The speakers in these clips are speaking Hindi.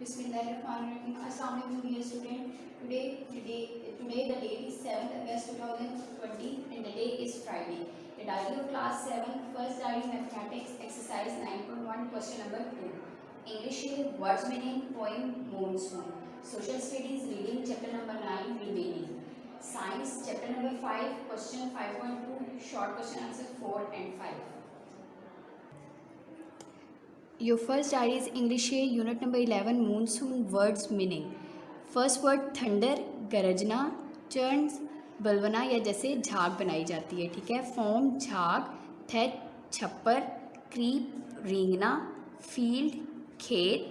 Bismillahirrahmanirrahim. Assalamu alaikum dear student. Today the date is 7th August 2020 and the day is Friday. The diary of class 7, first diary mathematics, exercise 9.1, question number 2. English words meaning, poem monsoon. Social studies reading chapter number 9 remaining. Science chapter number 5, question 5.2, short question answer 4 and 5. Your first diary is English unit number 11 monsoon words meaning. First word thunder, गरजना, टर्न्स बलवना या जैसे झाग बनाई जाती है, ठीक है। फॉर्म झाग, थेट छप्पर, क्रीप रेंगना, फील्ड खेत,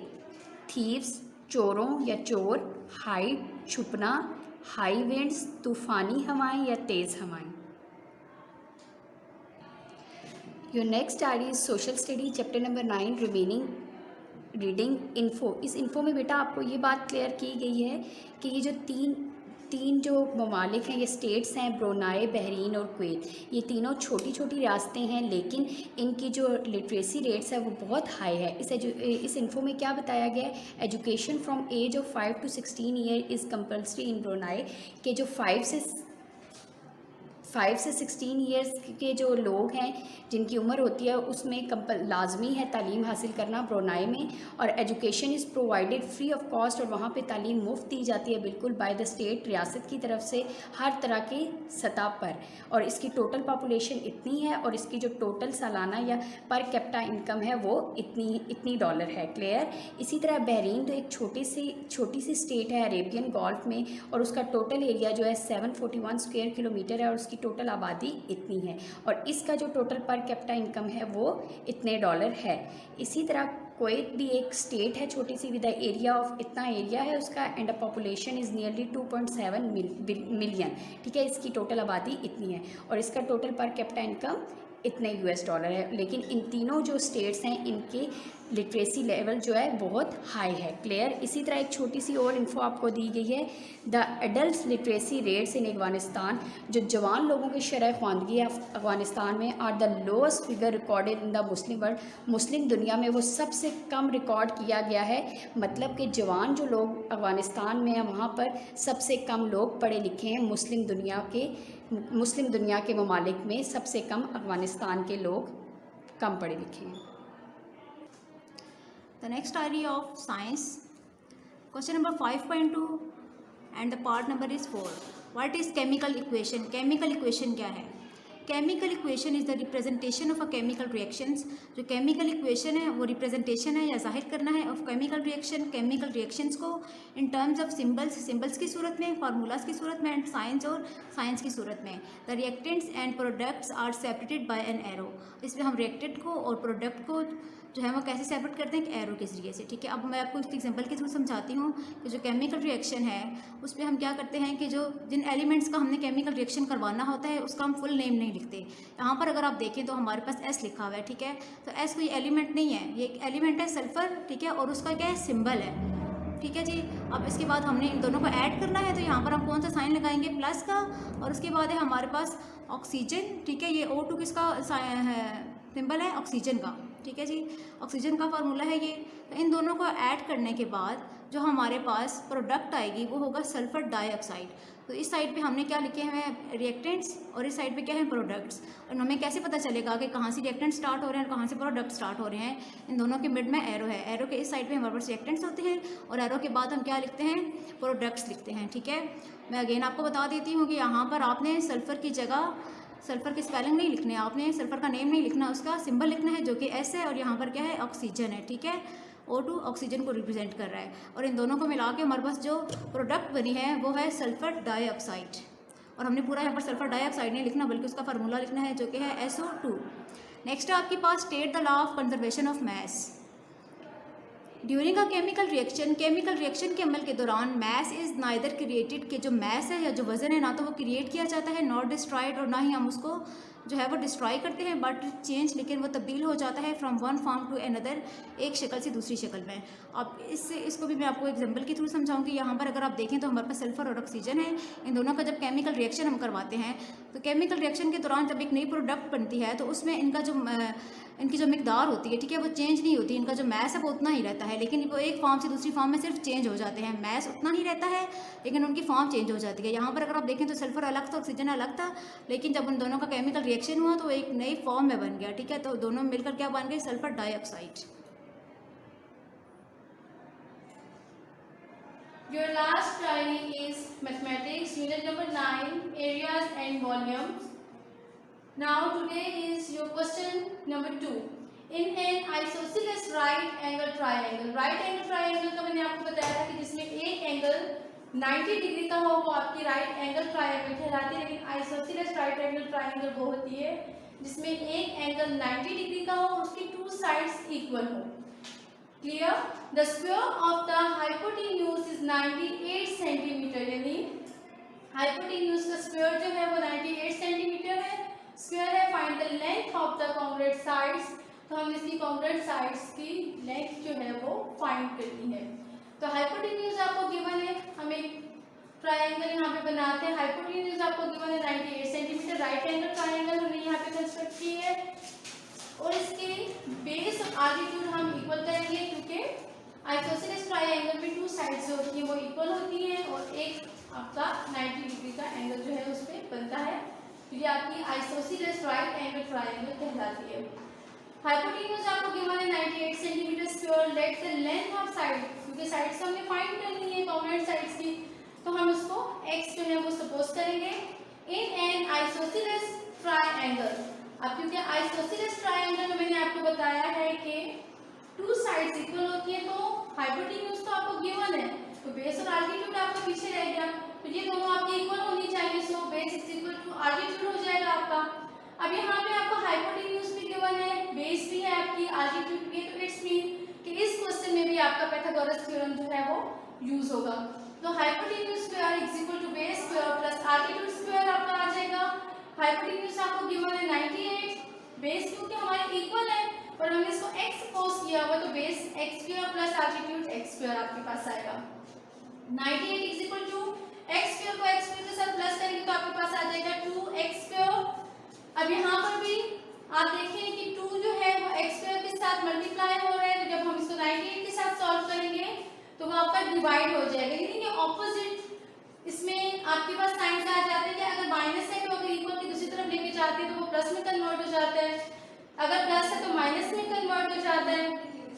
थीव्स चोरों या चोर, हाइड छुपना, हाई विंड्स तूफ़ानी हवाएं या तेज़ हवाएं। Your next diary is social study chapter number 9 remaining reading info. इस इन्फो में बेटा आपको ये बात क्लियर की गई है कि ये जो तीन जो ममालिक हैं, ये स्टेट्स हैं, ब्रुनाई, बहरीन और कुवैत, ये तीनों छोटी छोटी रियासतें हैं, लेकिन इनकी जो लिटरेसी रेट्स है वो बहुत हाई है। इस इन्फो में क्या बताया गया है, education from age of 5 to 16 year is compulsory in Brunei, के जो 5 से 16 ईयर्स के जो लोग हैं जिनकी उम्र होती है उसमें लाजमी है तालीम हासिल करना ब्रुनाई में, और education is provided free of cost, और वहाँ पे तालीम मुफ्त दी जाती है बिल्कुल बाय द स्टेट, रियासत की तरफ से हर तरह की सतह पर। और इसकी टोटल पॉपुलेशन इतनी है और इसकी जो टोटल सालाना या पर कैपिटा इनकम है वो इतनी डॉलर है। क्लियर। इसी तरह बहरीन तो एक छोटी सी स्टेट है अरेबियन गल्फ में, और उसका टोटल एरिया जो है 741 स्क्वायर किलोमीटर है और उसकी टोटल आबादी इतनी है, और इसका जो टोटल पर कैपिटा इनकम है वो इतने डॉलर है। इसी तरह कुवैत भी एक स्टेट है छोटी सी विद एरिया ऑफ इतना एरिया है उसका, and a population is nearly 2.7 million, ठीक है। इसकी टोटल आबादी इतनी है और इसका टोटल पर कैपिटा इनकम इतने US डॉलर है। लेकिन इन तीनों जो स्टेट्स हैं इनके लिटरेसी लेवल जो है बहुत हाई है। क्लियर। इसी तरह एक छोटी सी और इन्फो आपको दी गई है, the adult literacy rates in Afghanistan, जो जवान लोगों की शरह ख्वानगी अफगानिस्तान में are the lowest figure recorded in the Muslim world, मुस्लिम दुनिया में वो सबसे कम रिकॉर्ड किया गया है। मतलब कि जवान जो लोग अफगानिस्तान में हैं वहाँ पर सबसे कम लोग पढ़े लिखे हैं, मुस्लिम दुनिया के ममालिक में सबसे कम अफगानिस्तान के लोग कम पढ़े लिखे हैं। The next diary of science, question number 5.2 and the part number is 4. What is chemical equation? Chemical equation क्या है? Chemical equation is the representation of a chemical reactions. जो केमिकल इक्वेशन है वो रिप्रेजेंटेशन है या जाहिर करना है ऑफ केमिकल रिएक्शंस को इन टर्म्स ऑफ सिंबल्स की सूरत में, फार्मूलाज की सूरत में, एंड साइंस की सूरत में। The reactants and products are separated by an arrow. इसमें हम रिएक्टेंट को और प्रोडक्ट को जो है वो कैसे सेपरेट करते हैं, एक एरो के ज़रिए से, ठीक है। अब मैं आपको इसके एग्जांपल के थ्रू समझाती हूँ कि जो केमिकल रिएक्शन है उस पर हम क्या करते हैं कि जो जिन एलिमेंट्स का हमने केमिकल रिएक्शन करवाना होता है उसका हम फुल नेम नहीं लिखते। यहाँ पर अगर आप देखें तो हमारे पास S लिखा हुआ है, ठीक है। तो S कोई एलिमेंट नहीं है, ये एक एलिमेंट है सल्फर, ठीक है, और उसका क्या है, सिंबल है, ठीक है जी। अब इसके बाद हमने इन दोनों को ऐड करना है, तो यहाँ पर हम कौन सा साइन लगाएंगे, प्लस का, और उसके बाद है हमारे पास ऑक्सीजन, ठीक है। ये O2 किसका सिंबल है, ऑक्सीजन का, ठीक है जी। ऑक्सीजन का फार्मूला है ये। तो इन दोनों को ऐड करने के बाद जो हमारे पास प्रोडक्ट आएगी वो होगा सल्फर डाइऑक्साइड। तो इस साइड पे हमने क्या लिखे हैं, रिएक्टेंट्स, और इस साइड पे क्या है, प्रोडक्ट्स। और हमें कैसे पता चलेगा कि कहाँ से रिएक्टेंट स्टार्ट हो रहे हैं और कहाँ से प्रोडक्ट स्टार्ट हो रहे हैं। इन दोनों के मिड में एरो है, एरो के इस साइड पे हमारे पास रिएक्टेंट्स होते हैं और एरो के बाद हम क्या लिखते हैं, प्रोडक्ट्स लिखते हैं, ठीक है। मैं अगेन आपको बता देती हूँ कि यहाँ पर आपने सल्फर की जगह सल्फर की स्पेलिंग नहीं लिखनी है, आपने सल्फर का नेम नहीं लिखना, उसका सिंबल लिखना है जो कि S है, और यहाँ पर क्या है, ऑक्सीजन है, ठीक है। O2 ऑक्सीजन को रिप्रेजेंट कर रहा है, और इन दोनों को मिला के हमारे पास जो प्रोडक्ट बनी है वो है सल्फर डाइऑक्साइड। और हमने पूरा यहाँ पर सल्फर डाइऑक्साइड नहीं लिखना बल्कि उसका फार्मूला लिखना है जो कि है SO2। नेक्स्ट है आपके पास state the law of conservation of mass. During a chemical reaction के अमल के दौरान मैस इज़ नाइदर क्रिएटेड, के जो मैस है या जो वज़न है ना तो वो क्रिएट किया जाता है, नॉट डिस्ट्रॉयड, और ना ही हम उसको जो है वो डिस्ट्रॉय करते हैं, बट चेंज लेकिन वो तब्दील हो जाता है from one form to another, एक शक्ल से दूसरी शक्ल में। अब इसको भी मैं आपको एग्जांपल के थ्रू समझाऊंगी। यहाँ पर अगर आप देखें तो हमारे पास सल्फर और ऑक्सीजन है, इन दोनों का जब केमिकल रिएक्शन हम करवाते हैं तो केमिकल रिएक्शन के दौरान जब एक नई प्रोडक्ट बनती है तो उसमें इनकी जो मिकदार होती है, ठीक है, वो चेंज नहीं होती, इनका जो मैस है वो उतना ही रहता है, लेकिन वो एक फॉर्म से दूसरी फॉर्म में सिर्फ चेंज हो जाते हैं। मैस उतना ही रहता है लेकिन उनकी फॉर्म चेंज हो जाती है। यहाँ पर अगर आप देखें तो सल्फर अलग था, ऑक्सीजन अलग था, लेकिन जब उन दोनों का केमिकल रिएक्शन हुआ तो एक नई फॉर्म में बन गया, ठीक है, तो दोनों मिलकर क्या बन गए, sulphur dioxide. Your last diary is mathematics, unit number 9, areas and volumes. Now today is your question number 2. In an isosceles right angle triangle. Right angle triangle का मैंने आपको बताया था कि जिसमें एक एंगल 90 डिग्री का हो वो आपकी राइट एंगल ट्रायंगल कहलाती है, लेकिन आइसोसेलेस राइट एंगल ट्रायंगल वो होती है जिसमें एक एंगल 90 डिग्री का हो और उसकी टू साइड्स इक्वल हो। Clear? The square of the hypotenuse is 98 centimetre, यानी हाइपोटेन्यूज का स्क्वायर जो है वो 98 सेंटीमीटर है, स्क्वायर है। Find the length of the congruent sides, तो हम इसकी कॉन्ग्रुएंट साइड्स की लेंथ जो है वो फाइंड करनी है। तो हाइपोटेन्यूज आपको गिवन है, हम एक ट्रायंगल यहाँ पे बनाते हैं। हाइपोटेन्यूज आपको गिवन है 98 सेंटीमीटर, राइट एंगल ट्रायंगल हमने यहाँ पे कंस्ट्रक्ट की है और इसके बेस और आल्टीट्यूड हम इक्वल करेंगे क्योंकि आइसोसेलेस ट्रायंगल में टू साइड्स जो होती हैं वो इक्वल होती हैं और एक आपका 90 डिग्री का एंगल जो है उस पर बनता है, तो ये आपकी आइसोसेलेस राइट एंगल ट्रायंगल कहलाती है। हाइपोटेन्यूज आपको गिवन है 98 centimetre square. Let the length of side, क्योंकि साइड्स हमने फाइंड करनी है कॉन्ग्रुएंट साइड्स की, तो हम उसको x जो है वो सपोज करेंगे। इन एन आइसोसेलेस ट्रायंगल, अब क्योंकि आइसोसेलेस ट्रायंगल में मैंने आपको बताया है कि टू साइड्स इक्वल होती है, तो हाइपोटेन्यूज तो आपको गिवन है, तो बेस और आल्टीट्यूड आपका पीछे रह गया, तो ये दोनों आपकी इक्वल होनी चाहिए, so base is equal to altitude हो जाएगा आपका। अब यहाँ पे आपको हाइपोटेन्यूज भी गिवन है, बेस भी है आपकी, आल्टीट्यूड भी है, तो इट्स मीन कि इस क्वेश्चन में भी आपका पाइथागोरस थ्योरम जो है वो यूज होगा। तो hypotenuse square is equal to base square plus altitude square आपका आ जाएगा। हाइपोटेन्यूज आपको गिवन है 98, बेस क्योंकि हमारे इक्वल है और हमने इसको x सपोज किया हुआ, तो base x square plus altitude x square आपके पास आएगा। 98 is equal to x square को x स्क्वायर के साथ प्लस करेंगे तो आपके पास आ जाएगा 2x स्क्वायर। अब यहाँ पर भी आप देखें कि 2 जो है वो x स्क्वायर के साथ मल्टीप्लाई हो रहा है, तो जब हम इसको 98 के साथ सॉल्व करेंगे तो वो आपका डिवाइड हो जाएगा, यानी कि ऑपोजिट इसमें आपके पास साइंस आ जाते हैं कि अगर माइनस है तो अगर इक्वल की दूसरी तरफ लेके जाते हैं तो वो प्लस में कन्वर्ट हो जाता है, अगर प्लस है तो माइनस में कन्वर्ट हो जाता है,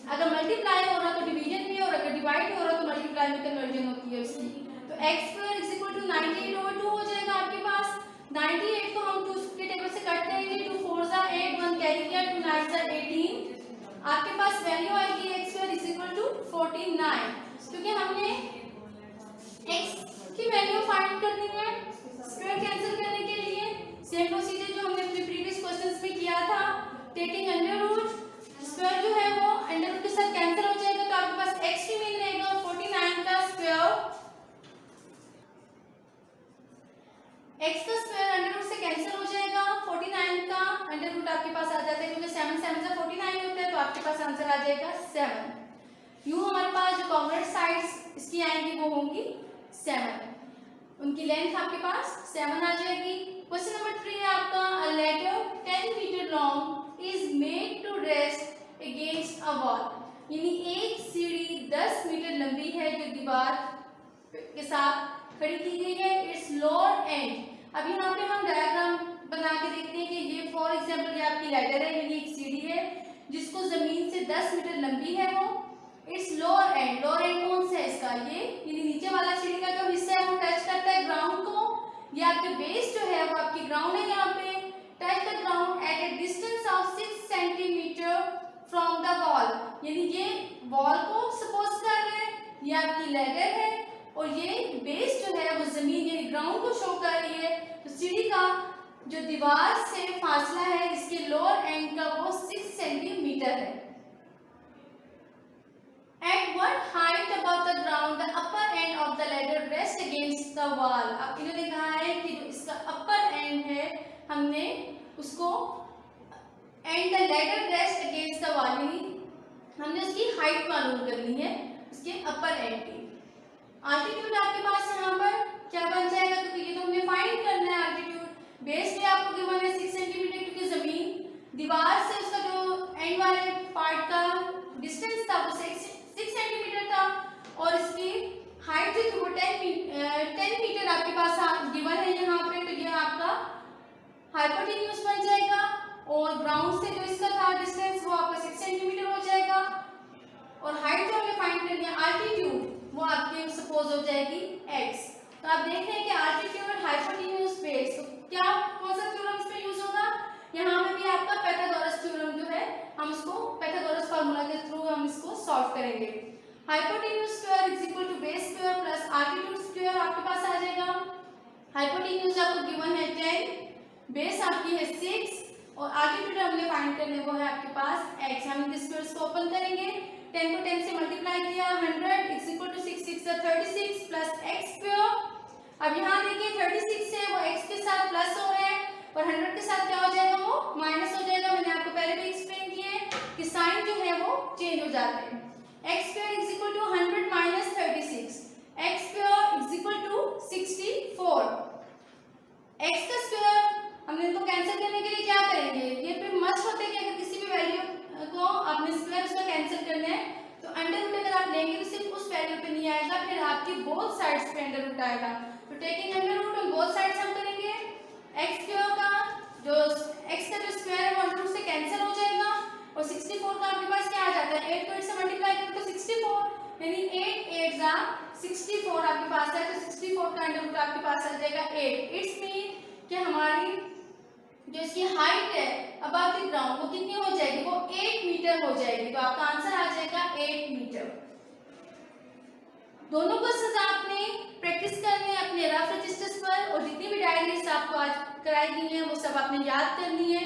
अगर मल्टीप्लाई हो रहा तो डिवीजन में और अगर डिवाइड हो रहा तो मल्टीप्लाई में कन्वर्जन होती है उसकी। तो x square is equal to 98/2 हो जाएगा आपके पास। 98 को हम 2 के टेबल से कट करेंगे, 2 4 जा 8, 1 कैरी किया, 2 9 जा 18, आपके पास वैल्यू आएगी x square is equal to 49, क्योंकि हमने x की वैल्यू फाइंड करनी है स्क्वायर कैंसिल करने के लिए। सेम प्रोसीजर जो हमने अपने प्रीवियस क्वेश्चंस में किया था, टेकिंग अंडर रूट, स्क्वायर जो है वो अंडर रूट के साथ कैंसिल हो जाएगा, तो आपके पास x की वैल्यू रहेगा 49 का स्क्वायर, x का स्क्वायर अंडर रूट से कैंसिल हो जाएगा, 49 का अंडर रूट आपके पास आ जाता है, क्योंकि 7 7 से 49 होता है, तो आपके पास आंसर आ जाएगा 7। यूं हमारे पास जो कॉन्ग्रुएंट साइड्स इसकी आएंगी वो होंगी 7, उनकी लेंथ आपके पास 7 आ जाएगी। क्वेश्चन नंबर 3 है आपका, a ladder 10 metre long is made to rest against a wall, यानी एक सीढ़ी 10 मीटर लंबी है जो दीवार के साथ खड़ी की गई है, इट्स लोअर एंड। अब यहाँ पे हम डायग्राम बना के देखते हैं कि ये फॉर एग्जांपल ये आपकी लेटर है, यानी एक सीढ़ी है जिसको जमीन से 10 मीटर लंबी है वो, it's lower and. Lower and कौन सा है इसका, ये यानी नीचे वाला सीढ़ी का जो हिस्सा है वो टच करता है ग्राउंड को, ये आपके बेस जो है वो आपकी ग्राउंड है, यहाँ पे touch the ground eight A distance of 6 centimetre from the wall, यानी ये वॉल को सपोज कर रहे हैं, ये आपकी लेटर है और ये बेस जो है वो जमीन यानी ग्राउंड को शो कर रही है, तो सीढ़ी का जो दीवार से फासला है इसके लोअर एंड का वो 6 सेंटीमीटर है। At what height above the ground the upper end of the ladder rests against the wall? अब इन्होंने कहा है कि जो इसका अपर एंड है हमने उसको and the ladder rest against the wall, हमने उसकी हाइट मालूम करनी है उसके अपर एंड की। आल्टीट्यूड आपके पास यहाँ पर क्या बन जाएगा, क्योंकि ये तो हमें फाइंड करना है आल्टीट्यूड। बेस में आपको गिवन है 6 सेंटीमीटर, क्योंकि जमीन दीवार से उसका जो एंड वाले पार्ट का डिस्टेंस था वो 6 सेंटीमीटर था, और इसकी हाइट जो थी वो 10 मीटर आपके पास गिवन है यहाँ पे। तो ये आपका हाइपोटेन्यूज बन जाएगा, और ग्राउंड से जो इसका था डिस्टेंस वो आपका 6 सेंटीमीटर हो जाएगा, और हाइट जो हमें फाइंड करनी है आल्टीट्यूड वो आपकी सपोज हो जाएगी x। तो आप देख रहे हैं कि आल्टीट्यूड हाइपोटेन्यूज बेस, तो क्या कौन सा थ्योरम इसमें यूज होगा, यहाँ पे भी आपका पाइथागोरस थ्योरम जो है हम इसको पाइथागोरस फार्मूला के थ्रू हम इसको सॉल्व करेंगे। Hypotenuse square is equal to base square plus altitude square आपके पास आ जाएगा। हाइपोटेन्यूज आपको गिवन है 10, बेस आपकी है 6, और आल्टीट्यूड हमने फाइंड करने वो है आपके पास x। हम इन स्क्वायर्स को ओपन करेंगे, 10 को 10 से मल्टीप्लाई किया, 100 is equal to 6 6 36 plus x square. अब यहाँ देखिए 36 है वो x के साथ प्लस हो रहा है, और 100 के साथ क्या हो जाएगा, वो माइनस हो जाएगा। मैंने आपको पहले भी एक्सप्लेन किया है कि साइन जो है वो चेंज हो जाते हैं। x square is equal to 100 minus 36, x square is equal to 64। x का स्क्वायर हमने तो कैंसिल करने के लिए क्या करेंगे, ये पे मस्ट होता है कि अगर किसी भी वैल्यू को आपने स्क्वायर उसका कैंसिल करना है तो अंडर रूट अगर आप लेंगे तो सिर्फ उस वैल्यू पे नहीं आएगा, फिर आपकी बोथ साइड्स पे अंडर रूट आएगा। तो taking under root on both sides हम करेंगे, x स्क्वायर का जो x का जो स्क्वायर है वो अंडर रूट से कैंसिल हो जाएगा, और 64 का आपके पास क्या आ जाता है, 8 को 8 से मल्टीप्लाई करें तो 64, यानी 8 8 जा 64 आपके पास है, तो 64 का अंडर रूट आपके पास आ जाएगा 8। इट्स मीन कि हमारी जो इसकी हाइट है अबव द ग्राउंड वो कितनी हो जाएगी, वो 8 मीटर हो जाएगी। तो आपका आंसर आ जाएगा 8 मीटर। दोनों क्वेश्चंस आपने प्रैक्टिस करने हैं अपने रफ रजिस्टर्स पर, और जितनी भी डायरीज आपको आज कराई गई हैं वो सब आपने याद करनी है।